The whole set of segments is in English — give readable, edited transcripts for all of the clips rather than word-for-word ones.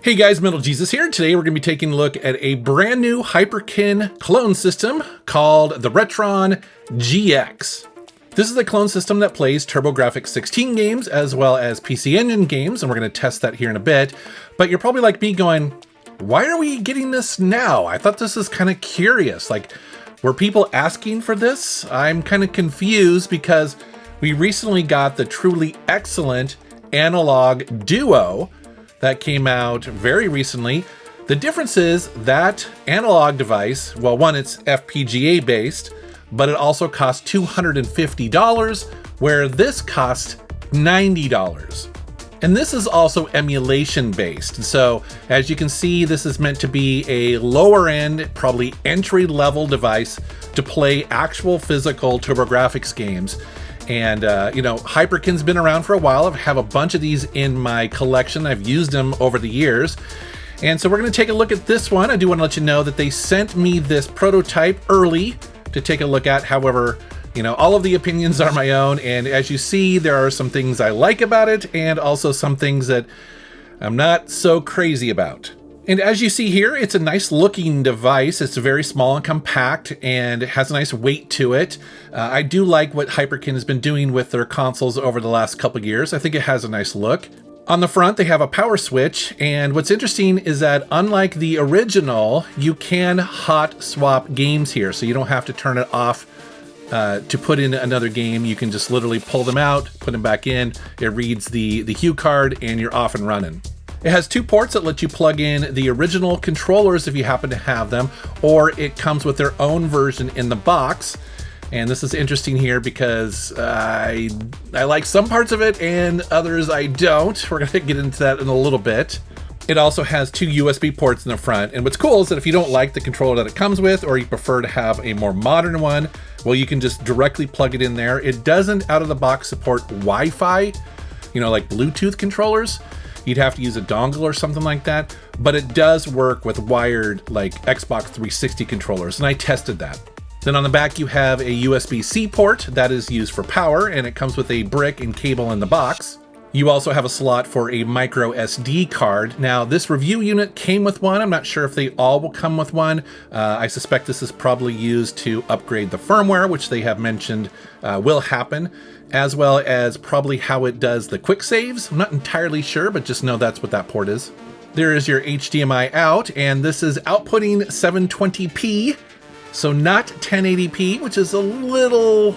Hey guys, MetalJesus here. Today we're going to be taking a look at a brand new Hyperkin clone system called the Retron GX. This is a clone system that plays TurboGrafx-16 games as well as PC Engine games, and we're going to test that here in a bit. But you're probably like me going, why are we getting this now? I thought this was kind of curious. Like, were people asking for this? I'm kind of confused because we recently got the truly excellent Analog Duo that came out very recently. The difference is that analog device, well, one, it's FPGA based, but it also costs $250, where this costs $90. And this is also emulation based. So as you can see, this is meant to be a lower end, probably entry level device to play actual physical TurboGrafx games. And, you know, Hyperkin's been around for a while. I have a bunch of these in my collection. I've used them over the years. And so we're going to take a look at this one. I do want to let you know that they sent me this prototype early to take a look at. However, you know, all of the opinions are my own. And as you see, there are some things I like about it and also some things that I'm not so crazy about. And as you see here, it's a nice looking device. It's very small and compact and it has a nice weight to it. I do like what Hyperkin has been doing with their consoles over the last couple of years. I think it has a nice look. On the front, they have a power switch. And what's interesting is that unlike the original, you can hot swap games here. So you don't have to turn it off to put in another game. You can just literally pull them out, put them back in. It reads the hue card and you're off and running. It has two ports that let you plug in the original controllers if you happen to have them, or it comes with their own version in the box. And this is interesting here because I like some parts of it and others I don't. We're gonna get into that in a little bit. It also has two USB ports in the front. And what's cool is that if you don't like the controller that it comes with, or you prefer to have a more modern one, well, you can just directly plug it in there. It doesn't out of the box support Wi-Fi, you know, like Bluetooth controllers. You'd have to use a dongle or something like that, but it does work with wired like Xbox 360 controllers, and I tested that. Then on the back you have a USB-C port that is used for power, and it comes with a brick and cable in the box. You also have a slot for a micro SD card. Now this review unit came with one. I'm not sure if they all will come with one. I suspect this is probably used to upgrade the firmware, which they have mentioned will happen, as well as probably how it does the quick saves. I'm not entirely sure, but just know that's what that port is. There is your HDMI out, and this is outputting 720p, so not 1080p, which is a little,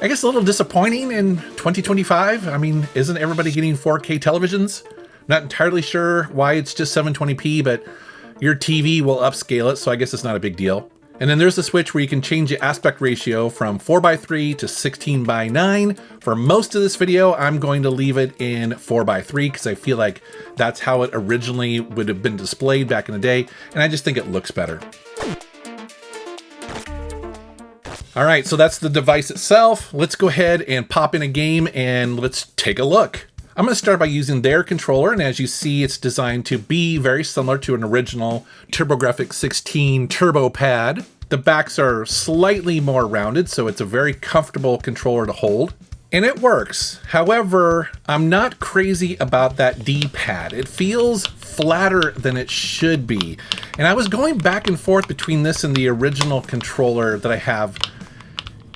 I guess, a little disappointing in 2025. I mean, isn't everybody getting 4K televisions? Not entirely sure why it's just 720p, but your TV will upscale it, so I guess it's not a big deal. And then there's a switch where you can change the aspect ratio from 4:3 to 16:9. For most of this video, I'm going to leave it in 4:3 because I feel like that's how it originally would have been displayed back in the day, and I just think it looks better. All right, so that's the device itself. Let's go ahead and pop in a game and let's take a look. I'm going to start by using their controller, and as you see, it's designed to be very similar to an original TurboGrafx-16 Turbo Pad. The backs are slightly more rounded, so it's a very comfortable controller to hold. And it works. However, I'm not crazy about that D-pad. It feels flatter than it should be. And I was going back and forth between this and the original controller that I have,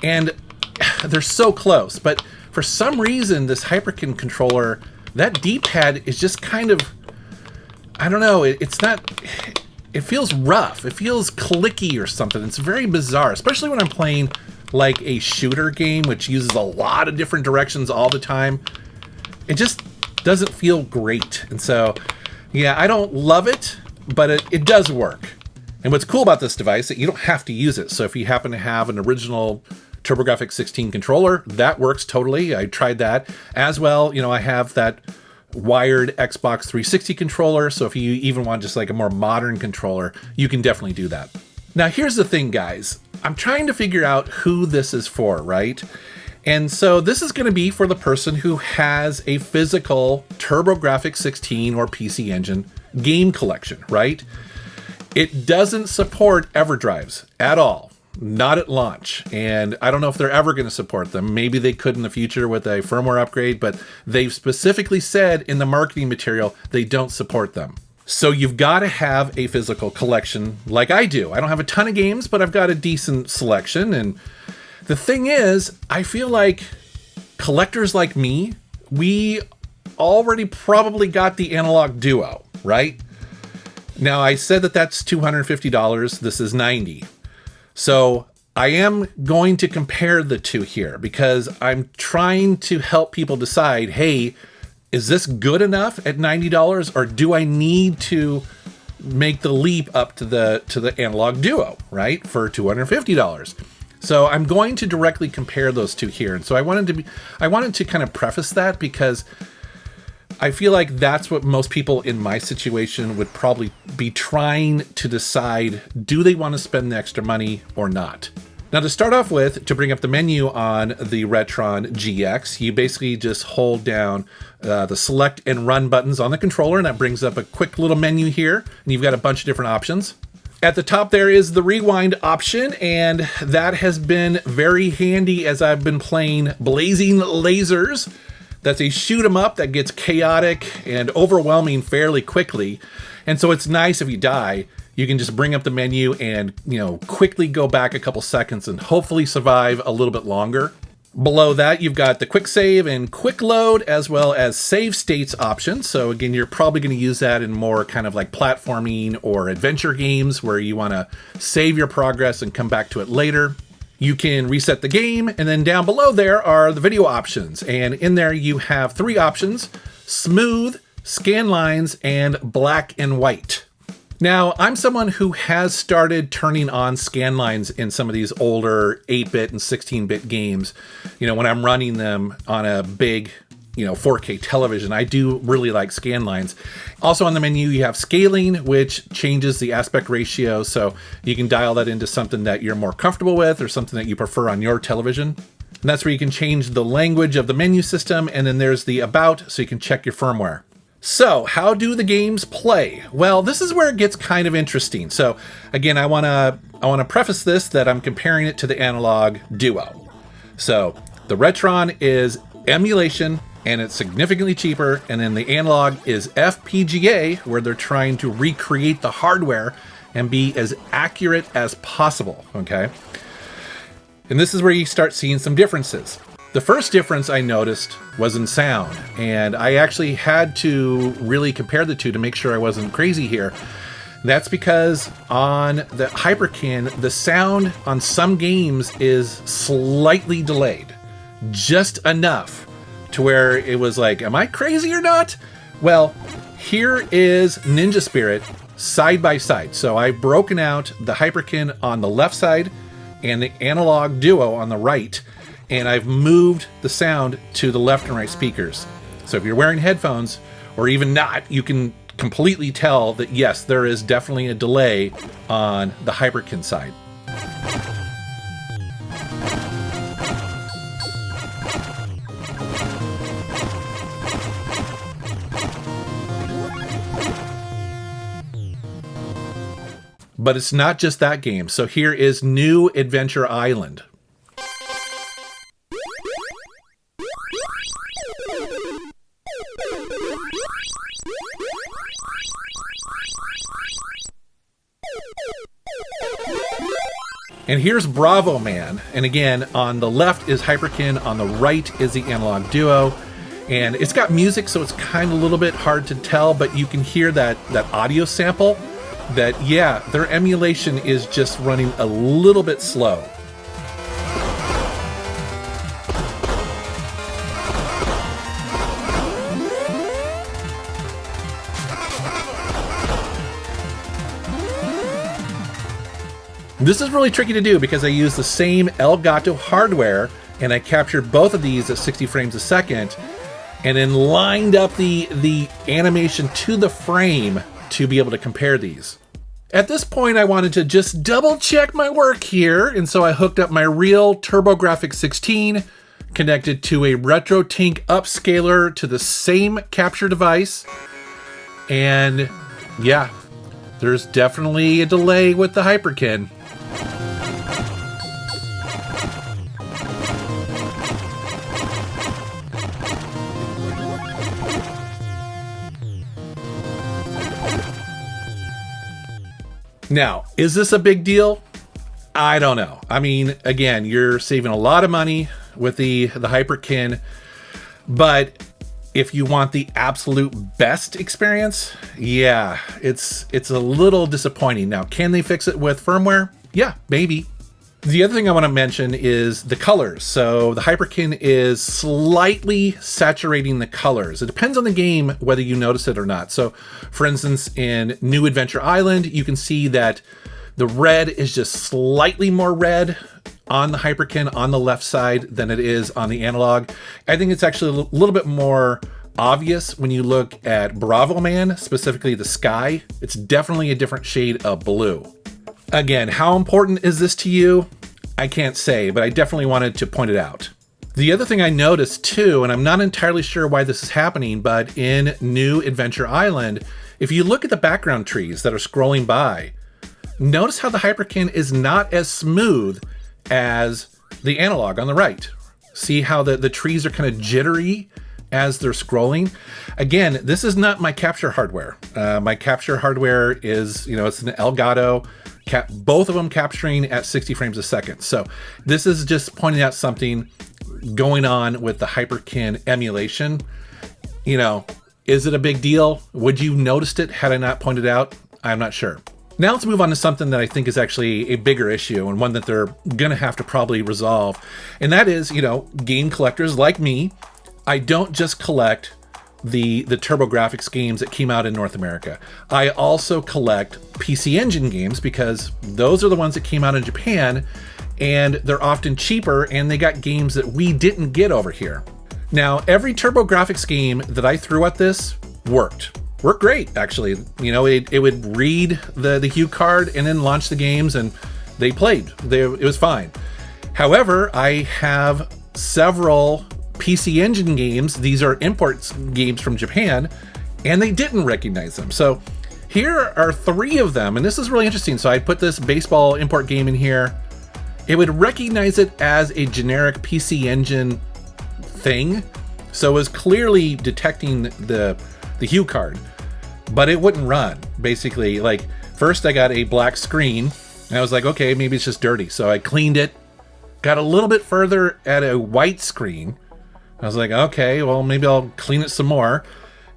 and they're so close. But for some reason, this Hyperkin controller, that D-pad is just kind of, I don't know, it's not, it feels rough. It feels clicky or something. It's very bizarre, especially when I'm playing like a shooter game, which uses a lot of different directions all the time. It just doesn't feel great. And so, yeah, I don't love it, but it does work. And what's cool about this device is that you don't have to use it. So if you happen to have an original TurboGrafx-16 controller, that works totally. I tried that as well. You know, I have that wired Xbox 360 controller. So if you even want just like a more modern controller, you can definitely do that. Now, here's the thing, guys. I'm trying to figure out who this is for, right? And so this is going to be for the person who has a physical TurboGrafx-16 or PC Engine game collection, right? It doesn't support EverDrives at all. Not at launch, and I don't know if they're ever going to support them. Maybe they could in the future with a firmware upgrade, but they've specifically said in the marketing material they don't support them. So you've got to have a physical collection like I do. I don't have a ton of games, but I've got a decent selection. And the thing is, I feel like collectors like me, we already probably got the Analog Duo, right? Now, I said that that's $250. This is $90. So I am going to compare the two here because I'm trying to help people decide, hey, is this good enough at $90, or do I need to make the leap up to the Analog Duo, right, for $250? So I'm going to directly compare those two here. And so I wanted to kind of preface that because I feel like that's what most people in my situation would probably be trying to decide, do they want to spend the extra money or not? Now, to start off with, to bring up the menu on the Retron GX, you basically just hold down the select and run buttons on the controller, and that brings up a quick little menu here, and you've got a bunch of different options. At the top there is the rewind option, and that has been very handy as I've been playing Blazing Lasers. That's a shoot 'em up that gets chaotic and overwhelming fairly quickly. And so it's nice if you die, you can just bring up the menu and, quickly go back a couple seconds and hopefully survive a little bit longer. Below that, you've got the quick save and quick load, as well as save states options. So again, you're probably going to use that in more kind of like platforming or adventure games where you want to save your progress and come back to it later. You can reset the game, and then down below there are the video options. And in there you have three options: smooth, scan lines, and black and white. Now, I'm someone who has started turning on scan lines in some of these older 8-bit and 16-bit games. When I'm running them on a big, 4K television, I do really like scan lines. Also on the menu, you have scaling, which changes the aspect ratio. So you can dial that into something that you're more comfortable with or something that you prefer on your television. And that's where you can change the language of the menu system. And then there's the about, so you can check your firmware. So how do the games play? Well, this is where it gets kind of interesting. So again, I want to preface this that I'm comparing it to the Analog Duo. So the Retron is emulation and it's significantly cheaper, and then the Analog is FPGA, where they're trying to recreate the hardware and be as accurate as possible, okay? And this is where you start seeing some differences. The first difference I noticed was in sound, and I actually had to really compare the two to make sure I wasn't crazy here. That's because on the Hyperkin, the sound on some games is slightly delayed, just enough to where it was like, am I crazy or not? Well, here is Ninja Spirit side by side. So I've broken out the Hyperkin on the left side and the Analog Duo on the right, and I've moved the sound to the left and right speakers. So if you're wearing headphones, or even not, you can completely tell that yes, there is definitely a delay on the Hyperkin side. But it's not just that game. So here is New Adventure Island. And here's Bravo Man. And again, on the left is Hyperkin, on the right is the Analog Duo. And it's got music, so it's kind of a little bit hard to tell, but you can hear that audio sample. That, yeah, their emulation is just running a little bit slow. This is really tricky to do because I use the same Elgato hardware and I captured both of these at 60 frames a second and then lined up the animation to the frame to be able to compare these. At this point, I wanted to just double check my work here, and so I hooked up my real TurboGrafx-16, connected to a RetroTink upscaler to the same capture device, and yeah, there's definitely a delay with the Hyperkin. Now, is this a big deal? I don't know. I mean, again, you're saving a lot of money with the Hyperkin, but if you want the absolute best experience, yeah, it's a little disappointing. Now, can they fix it with firmware? Yeah, maybe. The other thing I want to mention is the colors. So the Hyperkin is slightly saturating the colors. It depends on the game whether you notice it or not. So for instance, in New Adventure Island, you can see that the red is just slightly more red on the Hyperkin on the left side than it is on the analog. I think it's actually a little bit more obvious when you look at Bravo Man, specifically the sky. It's definitely a different shade of blue. Again, how important is this to you? I can't say, but I definitely wanted to point it out. The other thing I noticed too, and I'm not entirely sure why this is happening, but in New Adventure Island, if you look at the background trees that are scrolling by, notice how the Hyperkin is not as smooth as the analog on the right. See how the trees are kind of jittery as they're scrolling? Again, this is not my capture hardware. My capture hardware is, it's an Elgato, both of them capturing at 60 frames a second. So this is just pointing out something going on with the Hyperkin emulation. Is it a big deal? Would you noticed it had I not pointed out? I'm not sure. Now let's move on to something that I think is actually a bigger issue and one that they're gonna have to probably resolve. And that is, game collectors like me, I don't just collect the TurboGrafx games that came out in North America. I also collect PC Engine games because those are the ones that came out in Japan, and they're often cheaper and they got games that we didn't get over here. Now, every TurboGrafx game that I threw at this worked great, actually. It would read the hue card and then launch the games, and they played. It was fine. However, I have several PC Engine games. These are import games from Japan, and they didn't recognize them. So here are 3 of them, and this is really interesting. So I put this baseball import game in here. It would recognize it as a generic PC Engine thing. So it was clearly detecting the hue card, but it wouldn't run. Basically, like, first I got a black screen, and I was like, okay, maybe it's just dirty. So I cleaned it, got a little bit further at a white screen. I was like, okay, well, maybe I'll clean it some more.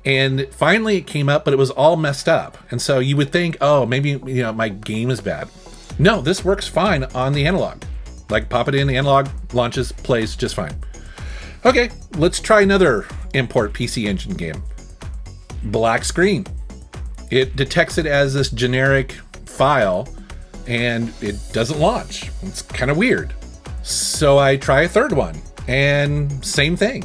And finally it came up, but it was all messed up. And so you would think, oh, maybe, my game is bad. No, this works fine on the analog. Like, pop it in, the analog launches, plays just fine. Okay, let's try another import PC Engine game. Black screen. It detects it as this generic file, and it doesn't launch. It's kind of weird. So I try a third one, and same thing.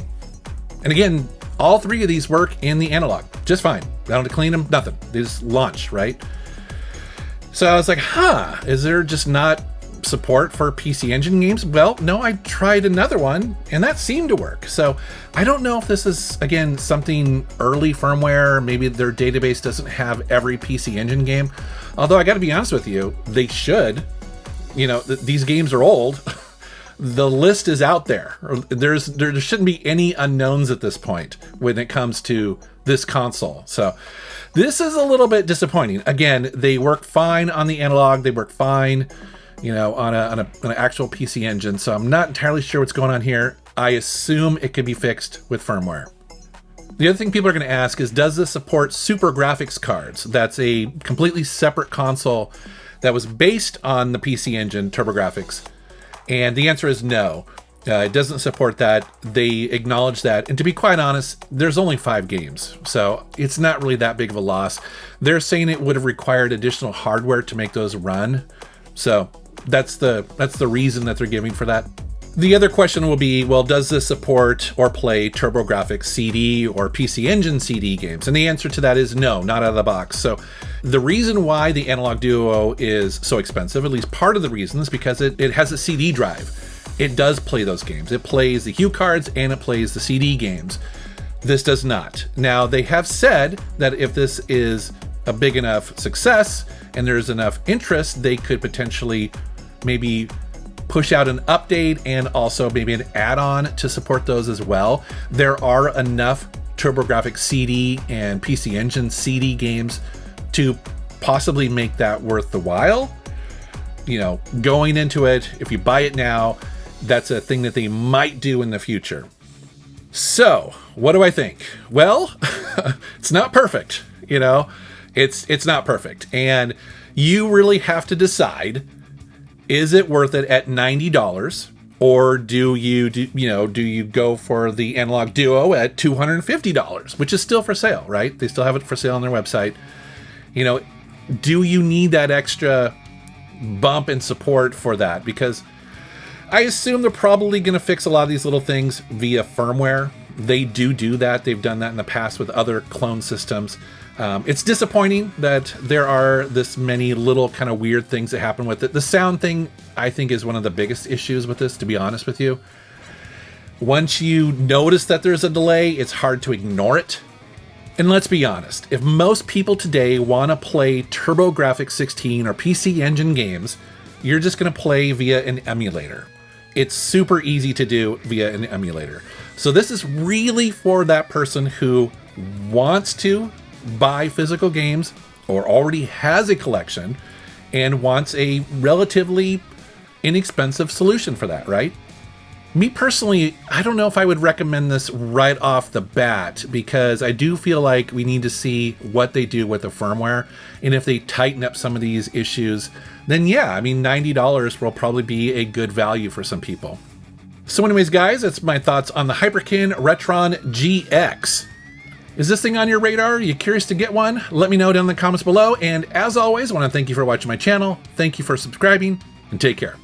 And again, all 3 of these work in the analog just fine. I don't have to clean them, nothing. They just launch, right? So I was like, is there just not support for PC Engine games? Well, no, I tried another one, and that seemed to work. So I don't know if this is, again, something early firmware. Maybe their database doesn't have every PC Engine game. Although I got to be honest with you, they should. These games are old. The list is out there. There shouldn't be any unknowns at this point when it comes to this console. So this is a little bit disappointing. Again, they work fine on the analog. They work fine, on an actual PC Engine. So I'm not entirely sure what's going on here. I assume it could be fixed with firmware. The other thing people are going to ask is, does this support Super Graphics cards? That's a completely separate console that was based on the PC Engine TurboGrafx. And the answer is no. It doesn't support that. They acknowledge that. And to be quite honest, there's only 5 games. So it's not really that big of a loss. They're saying it would have required additional hardware to make those run. So that's the reason that they're giving for that. The other question will be, well, does this support or play TurboGrafx CD or PC Engine CD games? And the answer to that is no, not out of the box. So the reason why the Analog Duo is so expensive, at least part of the reason, is because it has a CD drive. It does play those games. It plays the hue cards and it plays the CD games. This does not. Now, they have said that if this is a big enough success and there's enough interest, they could potentially maybe push out an update and also maybe an add-on to support those as well. There are enough TurboGrafx CD and PC Engine CD games to possibly make that worth the while. You know, going into it, if you buy it now, that's a thing that they might do in the future. So, what do I think? Well, it's not perfect, you know? It's not perfect. And you really have to decide, is it worth it at $90? Or do you go for the Analog Duo at $250, which is still for sale, right? They still have it for sale on their website. You know, do you need that extra bump in support for that? Because I assume they're probably going to fix a lot of these little things via firmware. They do that. They've done that in the past with other clone systems. It's disappointing that there are this many little kind of weird things that happen with it. The sound thing, I think, is one of the biggest issues with this, to be honest with you. Once you notice that there's a delay, it's hard to ignore it. And let's be honest, if most people today want to play TurboGrafx-16 or PC Engine games, you're just going to play via an emulator. It's super easy to do via an emulator. So this is really for that person who wants to buy physical games or already has a collection and wants a relatively inexpensive solution for that, right? Me personally, I don't know if I would recommend this right off the bat, because I do feel like we need to see what they do with the firmware. And if they tighten up some of these issues, then yeah, I mean, $90 will probably be a good value for some people. So anyways, guys, that's my thoughts on the Hyperkin Retron GX. Is this thing on your radar? Are you curious to get one? Let me know down in the comments below. And as always, I want to thank you for watching my channel. Thank you for subscribing, and take care.